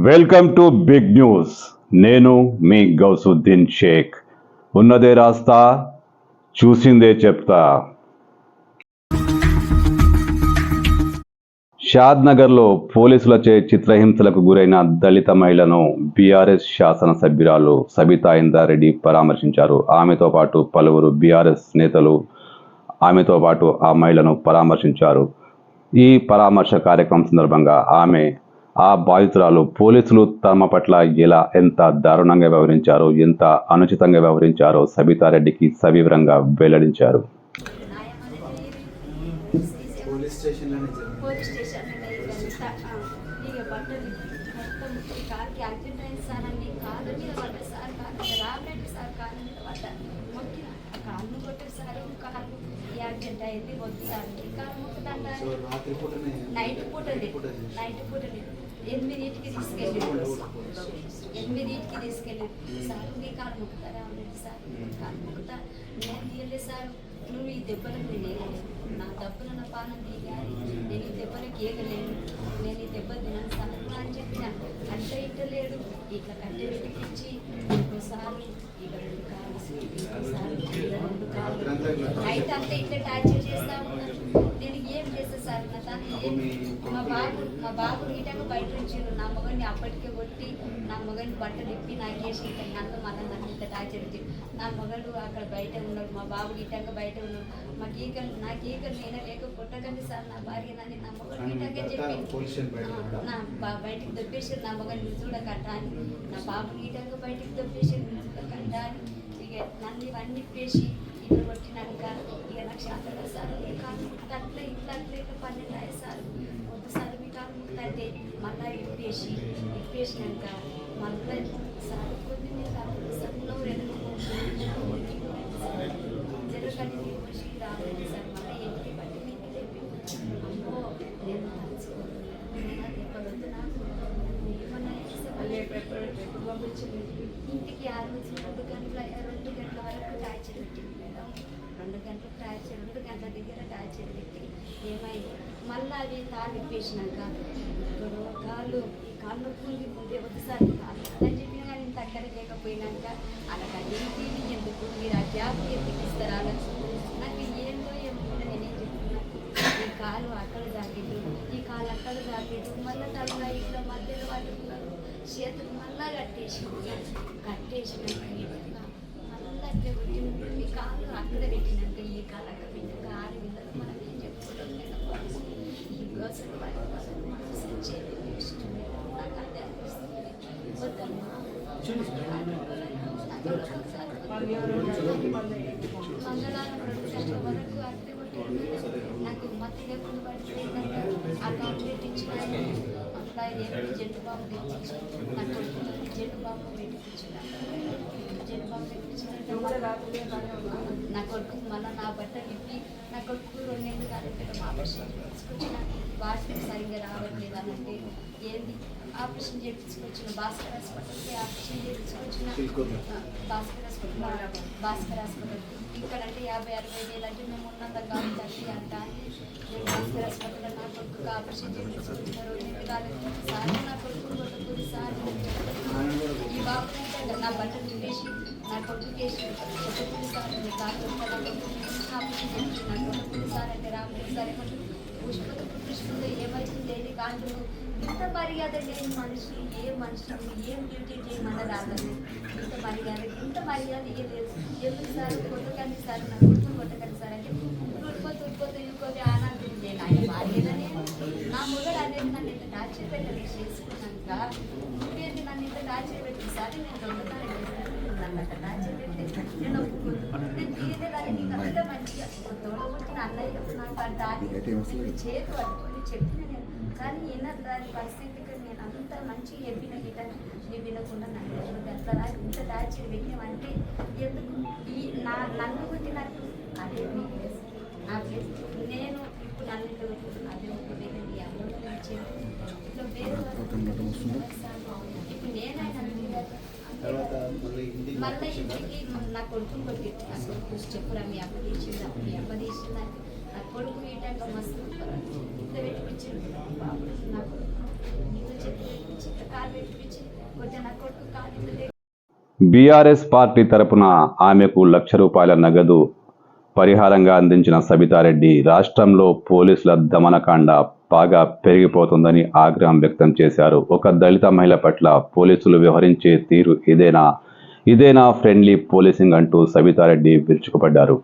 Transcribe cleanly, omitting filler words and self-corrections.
Welcome to big news. నేను మీ గౌసుద్దీన్ షేక్. ఉన్నదే రాస్తా, చూసిందే చెప్తా. షాద్నగర్లో పోలీసులచే చిత్రహింసలకు గురైన దళిత మహిళను బీఆర్ఎస్ శాసనసభ్యురాలు సబితా ఇంద్రారెడ్డి పరామర్శించారు. ఆమెతో పాటు పలువురు బీఆర్ఎస్ నేతలు ఆమెతో పాటు ఆ మహిళను పరామర్శించారు. ఈ పరామర్శ కార్యక్రమం సందర్భంగా ఆమె ఆ బాధితురాలు పోలీసులు తమ పట్ల ఎంత దారుణంగా వ్యవహరించారో, ఎంత అనుచితంగా వ్యవహరించారో సబితారెడ్డికి సవివరంగా వెల్లడించారు. నైట్ పూట 8కి తీసుకెళ్ళి సార్ మీ కాలు మొక్కుతారా ఆల్రెడీ సార్ కాలు మొక్కుతా నేను తీయలే సార్ నువ్వు ఈ దెబ్బలకు నేను వేయలేను, నా దెబ్బలు నా పాలన తీయాలి, నేను ఈ దెబ్బలకు ఏగలేను, నేను ఈ దెబ్బ తినను సార్ అని చెప్పిన. అంటే ఇట్టలేడు, ఇట్లా కట్టె పెట్టించి ఇంకోసారి ఇక 2 కాళ్ళు ఇంకోసారి 2 కాళ్ళు నైట్ అంతా ఇట్లా టార్చర్ చేస్తా ఉన్నారు. నేను ఏం చేస్తా సార్, నా తను మా బాబు గీటగా బయట నుంచి నా మగని అప్పటికే కొట్టి నా మగని బట్టలు ఇప్పి నాకేసి ఇట్లా నన్ను మళ్ళీ నన్ను ఇంత టార్చర్ ఇచ్చి నా మగడు అక్కడ బయట ఉన్నాడు, మా బాబు గీటగా బయట ఉన్నాడు, నాకు ఈకలు నేనే లేక కొట్టకండి సార్ నా భార్య నన్ను నా మగడు గీటగా చెప్పి నా బయటికి దొప్పేసి నా మగని చూడకంట అని, నా బాబు గీటగా బయటికి దొప్పేసి చూడకంట అని ఇక నన్ను ఇవన్నీ పేసి ఇల్లు కొట్టినాక ఇక నాకు శాంతగా సార్ కాదు అట్లా ఇట్లా అట్లా 12 అయ్యే సార్ ఒకసారి మీ కాదు ముట్టే మళ్ళీ ఇప్పేసినాక మళ్ళీ సార్ కొన్ని సన్ను 2 జరగని వచ్చి రాలేదు సార్. మళ్ళీ ఎంటికి పట్టి మీకు చెప్పి అమ్మో నేను తలుచుకోవద్దు నాకు ఏమన్నా ఇంటికి 2 గంటల వరకు టార్చర్ పెట్టింది మేడం. 2 గంటలకు టార్చర్ 2 గంటల దగ్గర టార్చర్ పెట్టి ఏమైంది మళ్ళీ అవి తాళ్ళు ఇప్పేసినాక ఇప్పుడు కాళ్ళు నొప్పుంది ముందే ఒకసారి కాళ్ళు అని చెప్పినా కానీ దగ్గర లేకపోయినాక అలా ఏంటి ఎందుకు మీరు ఆ గ్యాప్ ఎందుకు ఇస్తారా నాకు ఏందో ఏమో నేనేం చెప్తున్నాను. ఈ కాలు అక్కడ తాకిట్టు, ఈ కాలు అక్కడ తాకిట్టు, మళ్ళీ తల ఇట్లా మధ్యలో పట్టుకున్నారు, చేతులు మళ్ళా కట్టేసినాక మళ్ళీ ఈ కాలు అక్కడ పెట్టినాక ఈ కాలు అక్కడ పెట్టినాక 6 నెలలు మనం ఏం చెప్పుకోవడం ఈ గోసలు నాకు అదే అనిపిస్తుంది. వద్దమ్మా మంగళవారం 2 గంటల వరకు అద్దె కొట్టాను. నాకు మత్తిగా పడిపోయిందంట అకౌంట్ ఇచ్చిన అట్లా ఏమి జెండు బాబు తెచ్చి నా కొడుకులకి జెండు బాబు పెట్టించిన నా కొడుకు మళ్ళీ నా బట్టలు ఇప్పి నా కొడుకు 2 నెలలు కాదు ఆపరేషన్ చేసుకొచ్చిన వాటికి సరిగ్గా రావట్లేదు అనంటే ఏంది ఆపరేషన్ చేయించుకొచ్చిన భాస్కర్ హాస్పిటల్కి ఆపరేషన్ చేయించుకొచ్చిన భాస్కర్ హాస్పిటల్ ఇక్కడంటే 50-60 వేలు అంటే మేము ఉన్నంత కాదు తల్లి అంట నేను భాస్కర్ హాస్పిటల్లో నా కొడుకు ఆపరేషన్ చేయించుకొచ్చిన 2 నెలలు కాదు సార్ నా కొడుకు కొట్టుకుని సార్ ఈ బాబు నా బట్టలు తినేసి నా కొడుకుకేసి కొట్టుకుని సార్ మీ కాదు ఆపరేషన్ చేయించి నా కొట్టుకుని సార్ అంటే రాముడు సార్ పుష్పతో ఏమవుతుంది ఏది కాదు ఇంత మర్యాద లేని మనుషులు ఏ మనుషులు ఏం డ్యూటీ చేయమన్నా రాలేదు. ఇంత మర్యాద ఇవ్వలేదు. ఎందుకు సార్ కొట్టకండి సార్ నా కొడుకుని కొట్టకండి సార్ అంటే ఉడిపోతే ఇంకోటి ఆనందం నేను ఆయన భార్యనే నా మొదలు అనేది నన్ను ఇంత టార్చర్ పెట్టాలి చేసుకున్నాక ఇంకేంటి నన్ను ఇంత టార్చర్ పెట్టింది సార్ నేను దొంగతనం చేస్తాను నన్ను అట్లా టార్చర్ పెట్టి నేను ఒప్పుకోను నేను తీరేదాన్ని నీకు అంత మంచిగా తోడబుట్టిన అన్నయ్య నాకు అంత చేతి పట్టుకొని చెప్పిన నేను కానీ దాని పరిస్థితికి నేను అంత మంచిగా చెప్పిన గిట నేను వినకుండా నన్ను అట్లా ఇంత టార్చర్ పెట్టినామంటే ఎందుకు నన్ను కొట్టినట్టు అదే మీ ప్లేస్ నా ప్లేస్ నేను ఇప్పుడు నన్ను అదే ఒక వేరే మీ అమౌంట్ ఇచ్చేది ఇట్లా వేరే ఇప్పుడు నేనైనా మళ్ళీ ఇంటికి నా కొడుకుని కొట్టి నా కొడుకు చెప్పురా మీ అమ్మ తీసిందని నా కొడుకు ఏంటంటే మస్తు ఇంత పెట్టిపించాడు నా కొడుకు ఇంత చెప్పి పిలిపించి కాలు పెట్టిపించి కొట్టే నా కొడుకు కాలు బీఆర్ఎస్ పార్టీ తరపున ఆమెకు ₹1,00,000 నగదు పరిహారంగా అందించిన సబితారెడ్డి రాష్ట్రంలో పోలీసుల దమనకాండ బాగా పెరిగిపోతుందని ఆగ్రహం వ్యక్తం చేశారు. ఒక దళిత మహిళ పట్ల పోలీసులు వ్యవహరించే తీరు ఇదేనా ఫ్రెండ్లీ పోలీసింగ్ అంటూ సబితారెడ్డి విరుచుకుపడ్డారు.